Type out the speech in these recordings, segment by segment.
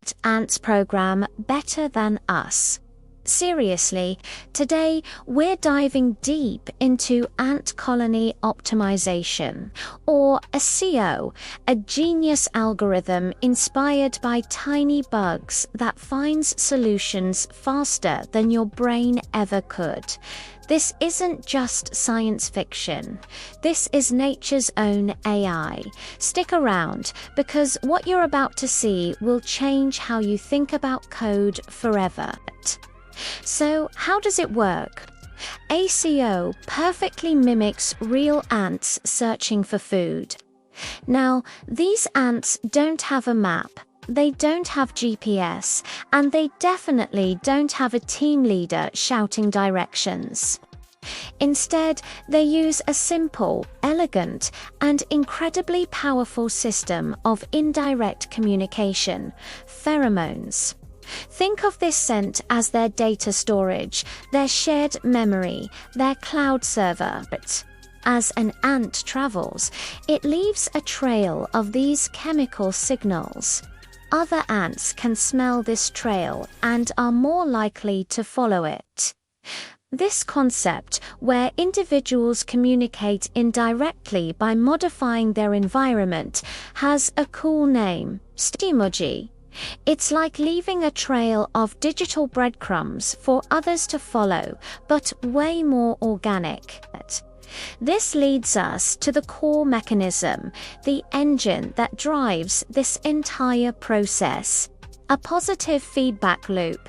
that ants program better than us. Seriously, today we're diving deep into ant colony optimization, or a CO, a genius algorithm inspired by tiny bugs that finds solutions faster than your brain ever could. This isn't just science fiction. This is nature's own AI. Stick around, because what you're about to see will change how you think about code forever. So, how does it work? ACO perfectly mimics real ants searching for food. Now, these ants don't have a map, they don't have GPS, and they definitely don't have a team leader shouting directions. Instead, they use a simple, elegant, and incredibly powerful system of indirect communication: pheromones. Think of this scent as their data storage, their shared memory, their cloud server. As an ant travels, it leaves a trail of these chemical signals. Other ants can smell this trail and are more likely to follow it. This concept, where individuals communicate indirectly by modifying their environment, has a cool name: stemoji. It's like leaving a trail of digital breadcrumbs for others to follow, but way more organic. This leads us to the core mechanism, the engine that drives this entire process: a positive feedback loop.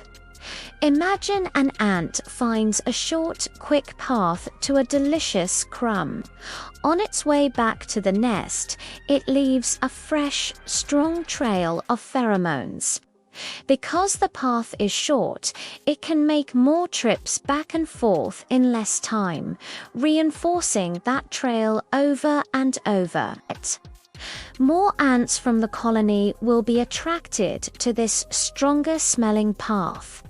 Imagine an ant finds a short, quick path to a delicious crumb. On its way back to the nest, it leaves a fresh, strong trail of pheromones. Because the path is short, it can make more trips back and forth in less time, reinforcing that trail over and over. More ants from the colony will be attracted to this stronger smelling path.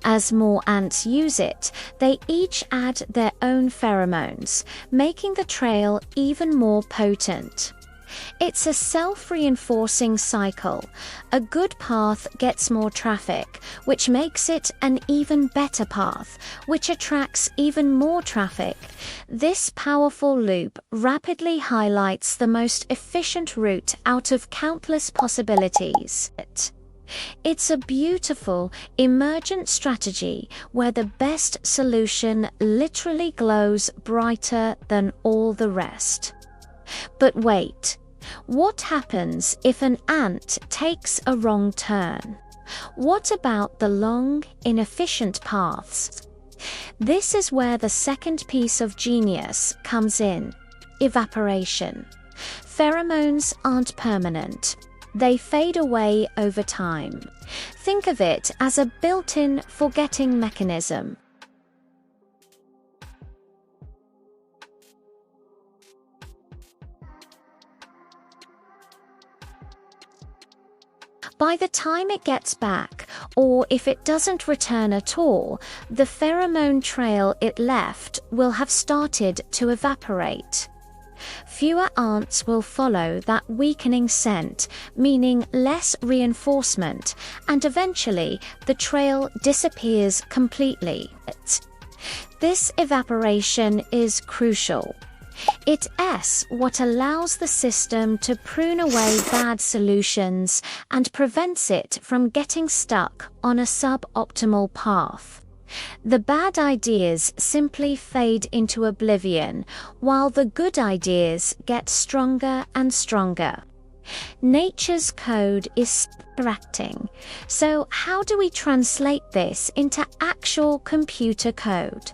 As more ants use it, they each add their own pheromones, making the trail even more potent. It's a self-reinforcing cycle. A good path gets more traffic, which makes it an even better path, which attracts even more traffic. This powerful loop rapidly highlights the most efficient route out of countless possibilities. It's a beautiful, emergent strategy where the best solution literally glows brighter than all the rest. But wait, what happens if an ant takes a wrong turn? What about the long, inefficient paths? This is where the second piece of genius comes in: evaporation. Pheromones aren't permanent. They fade away over time. Think of it as a built-in forgetting mechanism. By the time it gets back, or if it doesn't return at all, the pheromone trail it left will have started to evaporate. Fewer ants will follow that weakening scent, meaning less reinforcement, and eventually the trail disappears completely. This evaporation is crucial. It's what allows the system to prune away bad solutions and prevents it from getting stuck on a suboptimal path. The bad ideas simply fade into oblivion, while the good ideas get stronger and stronger. Nature's code is interacting. So how do we translate this into actual computer code?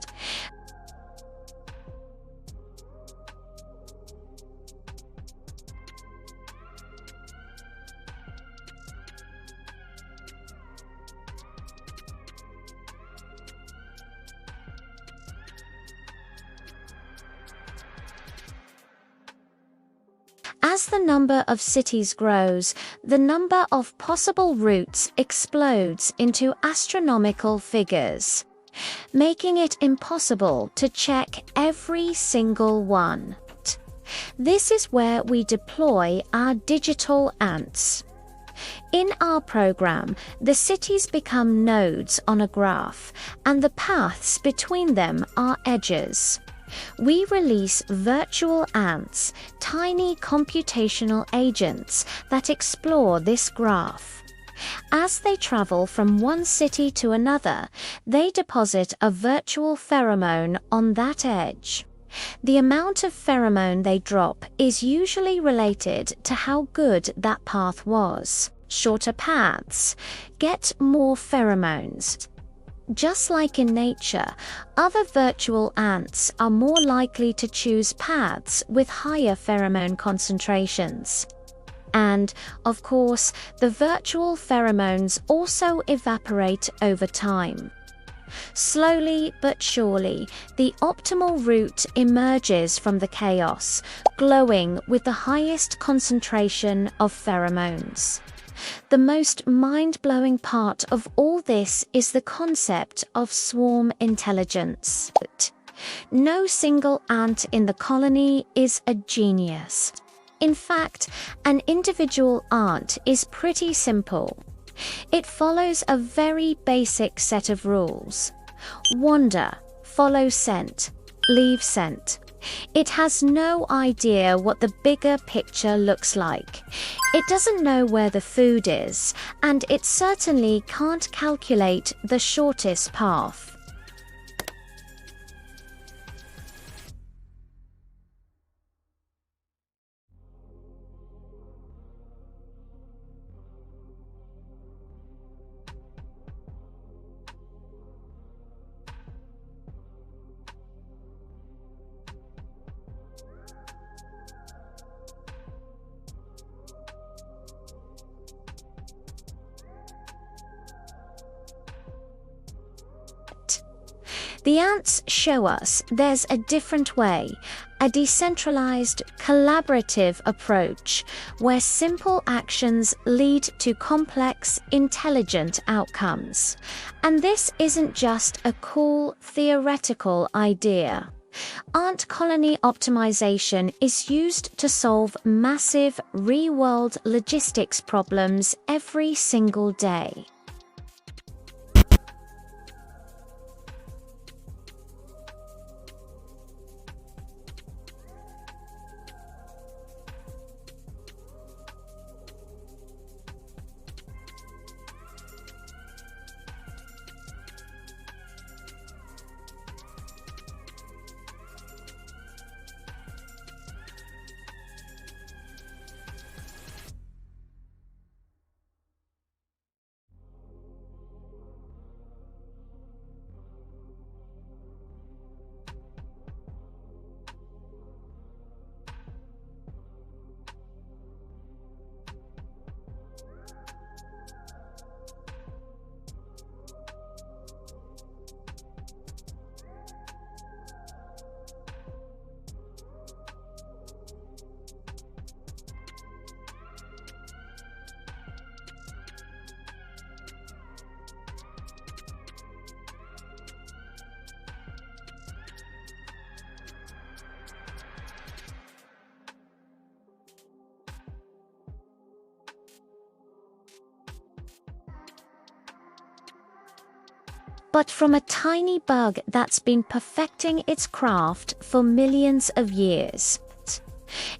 As the number of cities grows, the number of possible routes explodes into astronomical figures, making it impossible to check every single one. This is where we deploy our digital ants. In our program, the cities become nodes on a graph, and the paths between them are edges. We release virtual ants, tiny computational agents that explore this graph. As they travel from one city to another, they deposit a virtual pheromone on that edge. The amount of pheromone they drop is usually related to how good that path was. Shorter paths get more pheromones. Just like in nature, other virtual ants are more likely to choose paths with higher pheromone concentrations. And, of course, the virtual pheromones also evaporate over time. Slowly but surely, the optimal route emerges from the chaos, glowing with the highest concentration of pheromones. The most mind-blowing part of all this is the concept of swarm intelligence. No single ant in the colony is a genius. In fact, an individual ant is pretty simple. It follows a very basic set of rules. Wander, follow scent, leave scent. It has no idea what the bigger picture looks like. It doesn't know where the food is, and it certainly can't calculate the shortest path. The ants show us there's a different way, a decentralized, collaborative approach where simple actions lead to complex, intelligent outcomes. And this isn't just a cool, theoretical idea. Ant colony optimization is used to solve massive, real-world logistics problems every single day. But from a tiny bug that's been perfecting its craft for millions of years.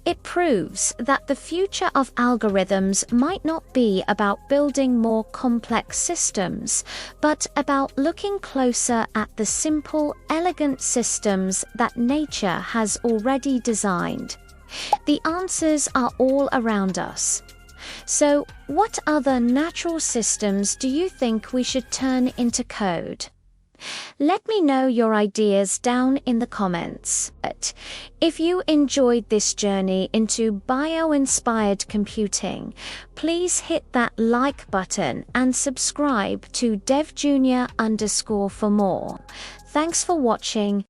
It proves that the future of algorithms might not be about building more complex systems, but about looking closer at the simple, elegant systems that nature has already designed. The answers are all around us. So, what other natural systems do you think we should turn into code? Let me know your ideas down in the comments. If you enjoyed this journey into bio-inspired computing, please hit that like button and subscribe to DevJunior_ for more. Thanks for watching.